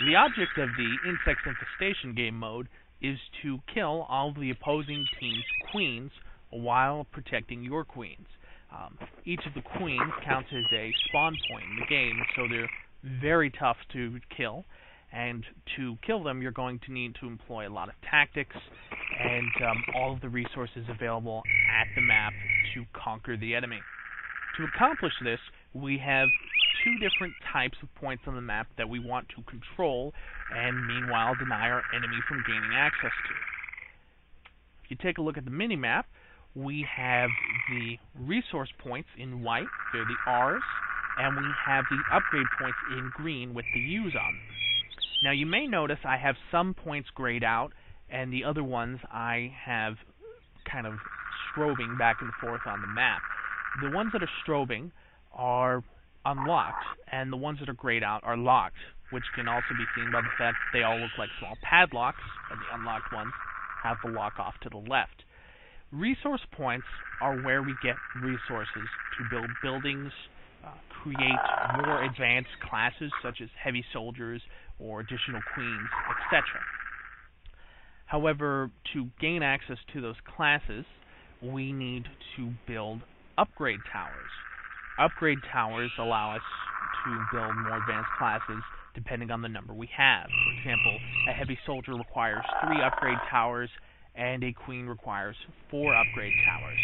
The object of the Insect Infestation game mode is to kill all of the opposing team's queens while protecting your queens. Each of the queens counts as a spawn point in the game, so they're very tough to kill. And to kill them, you're going to need to employ a lot of tactics and all of the resources available at the map to conquer the enemy. To accomplish this, we have two different types of points on the map that we want to control and meanwhile deny our enemy from gaining access to. If you take a look at the mini-map, we have the resource points in white, they're the R's, and we have the upgrade points in green with the U's on them. Now you may notice I have some points grayed out, and the other ones I have kind of strobing back and forth on the map. The ones that are strobing are unlocked, and the ones that are grayed out are locked, which can also be seen by the fact that they all look like small padlocks, and the unlocked ones have the lock off to the left. Resource points are where we get resources to build buildings, create more advanced classes such as heavy soldiers or additional queens, etc. However, to gain access to those classes, we need to build upgrade towers. Upgrade towers allow us to build more advanced classes depending on the number we have. For example, a heavy soldier requires 3 upgrade towers, and a queen requires 4 upgrade towers.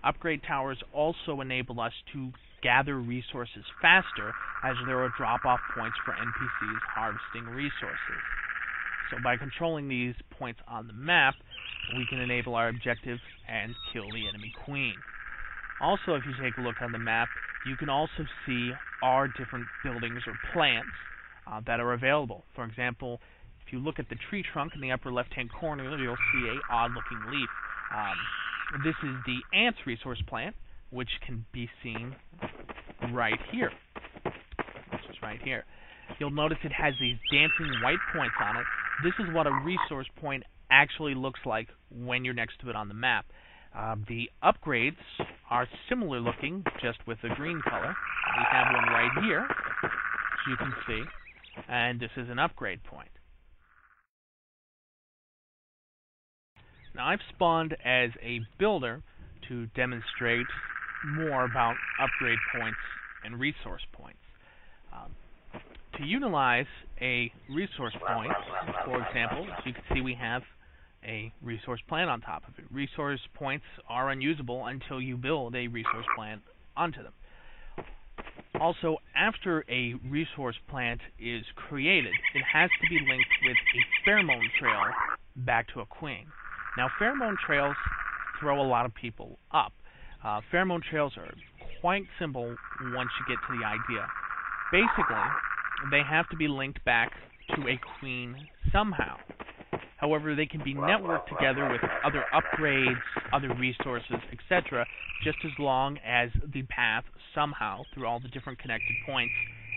Upgrade towers also enable us to gather resources faster, as there are drop-off points for NPCs harvesting resources. So by controlling these points on the map, we can enable our objective and kill the enemy queen. Also, if you take a look on the map, you can also see our different buildings or plants that are available. For example, if you look at the tree trunk in the upper left-hand corner, you'll see an odd-looking leaf. This is the ants resource plant, which can be seen right here. This is right here. You'll notice it has these dancing white points on it. This is what a resource point actually looks like when you're next to it on the map. The upgrades are similar looking, just with a green color. We have one right here, as you can see, and this is an upgrade point. Now, I've spawned as a builder to demonstrate more about upgrade points and resource points. To utilize a resource point, for example, as you can see, we have a resource plant on top of it. Resource points are unusable until you build a resource plant onto them. Also, after a resource plant is created, it has to be linked with a pheromone trail back to a queen. Now, pheromone trails throw a lot of people up. Pheromone trails are quite simple once you get to the idea. Basically, they have to be linked back to a queen somehow. However, they can be networked together with other upgrades, other resources, etc., just as long as the path somehow, through all the different connected points,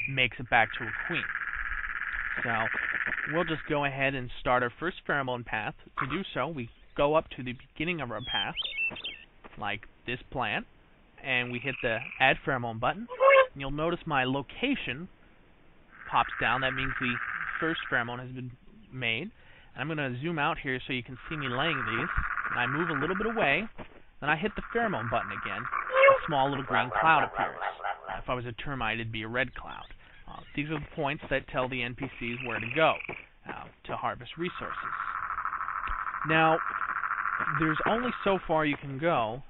makes it back to a queen. So, we'll just go ahead and start our first pheromone path. To do so, we go up to the beginning of our path, like this plant, and we hit the Add Pheromone button. And you'll notice my location pops down. That means the first pheromone has been made. And I'm going to zoom out here so you can see me laying these. And I move a little bit away, then I hit the pheromone button again. A small little green cloud appears. If I was a termite, it'd be a red cloud. These are the points that tell the NPCs where to go to harvest resources. Now, there's only so far you can go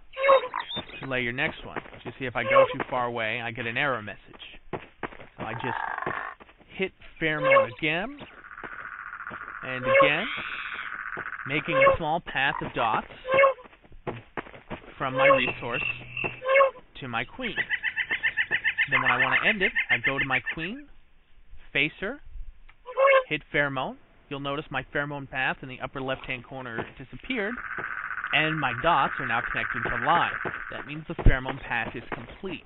to lay your next one. You see, if I go too far away, I get an error message. So I just hit pheromone again and again, making a small path of dots from my resource to my queen. Then when I want to end it, I go to my queen, face her, hit pheromone. You'll notice my pheromone path in the upper left-hand corner disappeared, and my dots are now connected to line. That means the pheromone path is complete.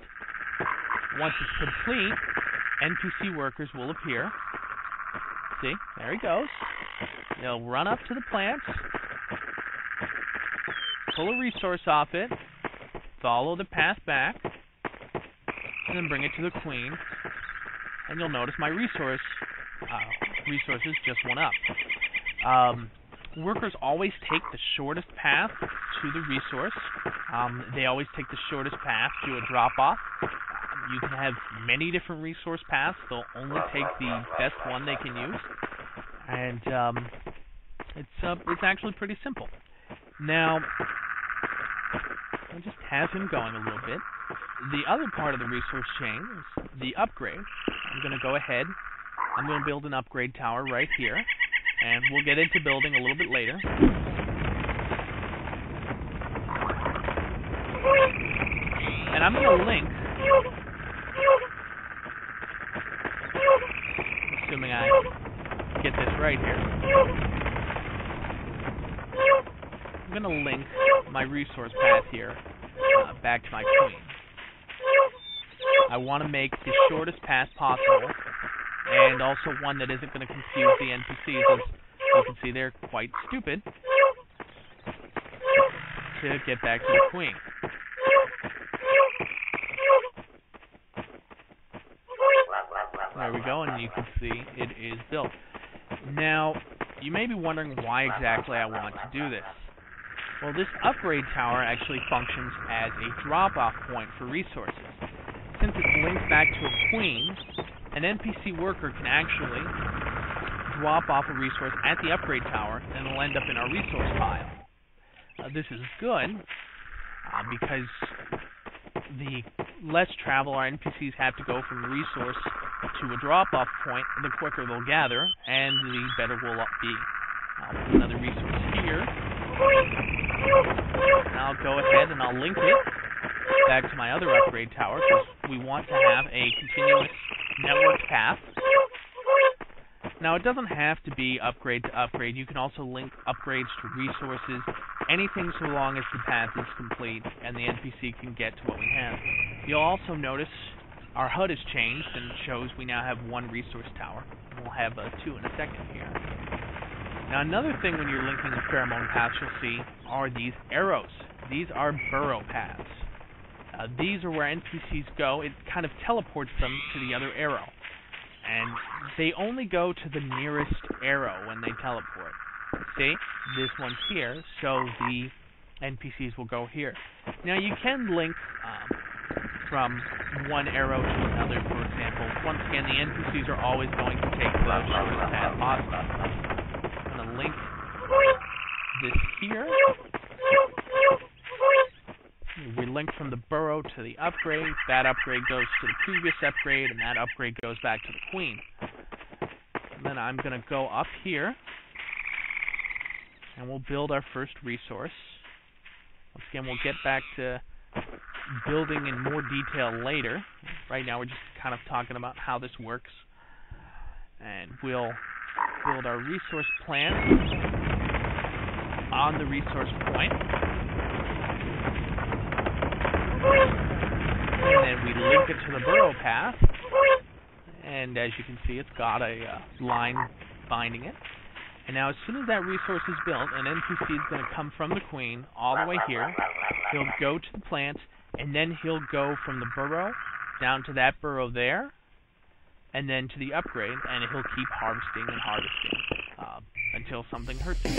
Once it's complete, NPC workers will appear. See, there he goes. They'll run up to the plants, pull a resource off it, follow the path back, and then bring it to the queen. And you'll notice my resource resources just went up. Workers always take the shortest path to the resource. They always take the shortest path to a drop-off. You can have many different resource paths. They'll only take the best one they can use. And it's actually pretty simple. Now, I'll just have him going a little bit. The other part of the resource chain is the upgrade. I'm going to go ahead. I'm going to build an upgrade tower right here. And we'll get into building a little bit later. And I'm going to link, assuming I get this right here, I'm going to link my resource path here back to my queen. I want to make the shortest path possible, and also one that isn't going to confuse the NPCs, as you can see they're quite stupid, to get back to the queen. There we go, and you can see it is built. Now, you may be wondering why exactly I want to do this. Well, this upgrade tower actually functions as a drop-off point for resources. Since it's linked back to a queen, an NPC worker can actually drop off a resource at the upgrade tower, and it'll end up in our resource pile. This is good, because the less travel our NPCs have to go from the resource to a drop-off point, the quicker they'll gather, and the better we'll be. I'll put another resource here. And I'll go ahead and I'll link it back to my other upgrade tower, because we want to have a continuous network path. Now, it doesn't have to be upgrade to upgrade. You can also link upgrades to resources, anything so long as the path is complete and the NPC can get to what we have. You'll also notice our HUD has changed and shows we now have one resource tower. We'll have two in a second here. Now, another thing when you're linking the pheromone paths you'll see are these arrows. These are burrow paths. These are where NPCs go. It kind of teleports them to the other arrow. And they only go to the nearest arrow when they teleport. See? This one's here, so the NPCs will go here. Now, you can link from one arrow to another, for example. Once again, the NPCs are always going to take the shortest path possible. I'm going to link this here. We link from the burrow to the upgrade. That upgrade goes to the previous upgrade, and that upgrade goes back to the queen. And then I'm going to go up here, and we'll build our first resource. Once again, we'll get back to building in more detail later. Right now, we're just kind of talking about how this works. And we'll build our resource plant on the resource point. And then we link it to the burrow path, and as you can see, it's got a line binding it. And now, as soon as that resource is built, an NPC is going to come from the queen all the way here. He'll go to the plant, and then he'll go from the burrow down to that burrow there, and then to the upgrade, and he'll keep harvesting and harvesting until something hurts him.